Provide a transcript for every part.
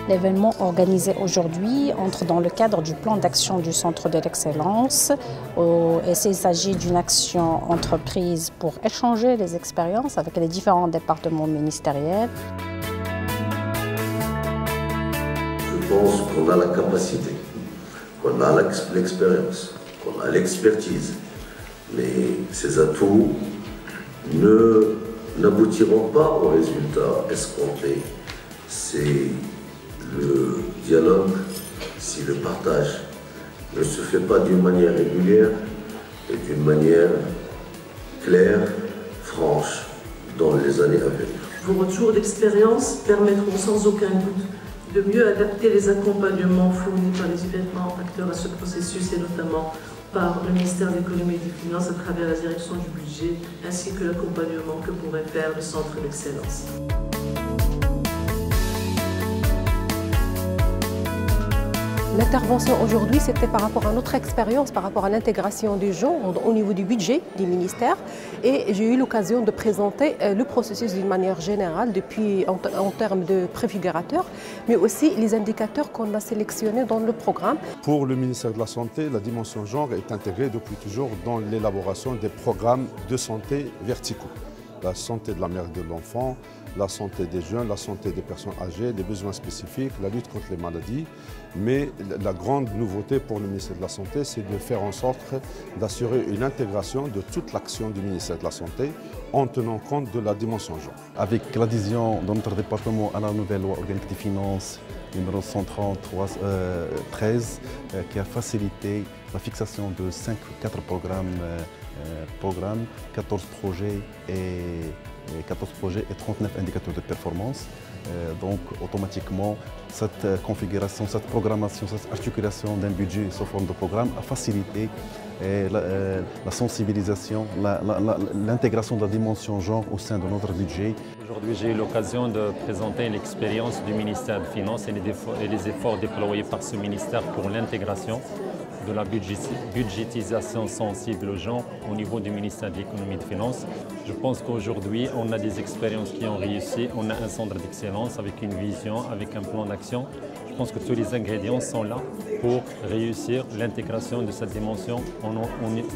L'événement organisé aujourd'hui entre dans le cadre du plan d'action du Centre de l'excellence. Il s'agit d'une action entreprise pour échanger les expériences avec les différents départements ministériels. Je pense qu'on a la capacité, qu'on a l'expérience, qu'on a l'expertise, mais ces atouts n'aboutiront pas aux résultats escomptés. C'est le dialogue, si le partage ne se fait pas d'une manière régulière et d'une manière claire, franche, dans les années à venir. Vos retours d'expérience permettront sans aucun doute de mieux adapter les accompagnements fournis par les différents acteurs à ce processus et notamment par le ministère de l'Économie et des Finances à travers la direction du budget ainsi que l'accompagnement que pourrait faire le Centre d'excellence. L'intervention aujourd'hui, c'était par rapport à notre expérience, par rapport à l'intégration du genre au niveau du budget des ministères. Et j'ai eu l'occasion de présenter le processus d'une manière générale, depuis en termes de préfigurateurs, mais aussi les indicateurs qu'on a sélectionnés dans le programme. Pour le ministère de la Santé, la dimension genre est intégrée depuis toujours dans l'élaboration des programmes de santé verticaux. La santé de la mère et de l'enfant, la santé des jeunes, la santé des personnes âgées, les besoins spécifiques, la lutte contre les maladies. Mais la grande nouveauté pour le ministère de la Santé, c'est de faire en sorte d'assurer une intégration de toute l'action du ministère de la Santé en tenant compte de la dimension genre. Avec l'adhésion de notre département à la nouvelle loi organique des finances numéro 133-13 qui a facilité la fixation de 4 programmes, 14 projets et 39 indicateurs de performance. Donc automatiquement, cette configuration, cette programmation, cette articulation d'un budget sous forme de programme a facilité la sensibilisation, l'intégration de la dimension genre au sein de notre budget. Aujourd'hui, j'ai eu l'occasion de présenter l'expérience du ministère des Finances et les efforts déployés par ce ministère pour l'intégration de la budgétisation sensible aux gens au niveau du ministère de l'Économie et des Finances. Je pense qu'aujourd'hui, on a des expériences qui ont réussi, on a un centre d'excellence avec une vision, avec un plan d'action. Je pense que tous les ingrédients sont là pour réussir l'intégration de cette dimension au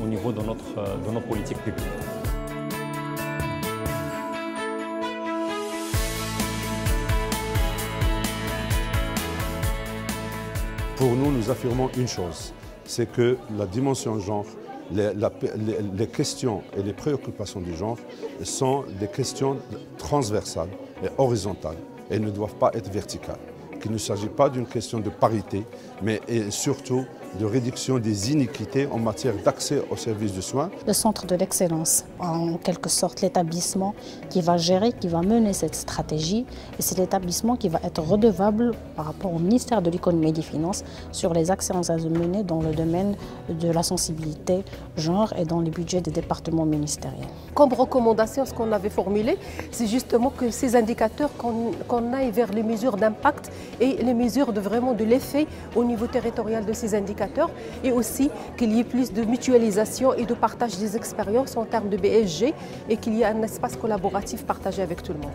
niveau de nos politiques publiques. Pour nous, nous affirmons une chose, c'est que la dimension genre, les questions et les préoccupations du genre sont des questions transversales et horizontales et ne doivent pas être verticales. Qu'il ne s'agit pas d'une question de parité, mais surtout de réduction des iniquités en matière d'accès aux services de soins. Le Centre de l'excellence, en quelque sorte l'établissement qui va gérer, qui va mener cette stratégie, et c'est l'établissement qui va être redevable par rapport au ministère de l'Économie et des Finances sur les actions à mener dans le domaine de la sensibilité genre et dans les budgets des départements ministériels. Comme recommandation, ce qu'on avait formulé, c'est justement que ces indicateurs, qu'on aille vers les mesures d'impact et les mesures de l'effet au niveau territorial de ces indicateurs, et aussi qu'il y ait plus de mutualisation et de partage des expériences en termes de BSG et qu'il y ait un espace collaboratif partagé avec tout le monde.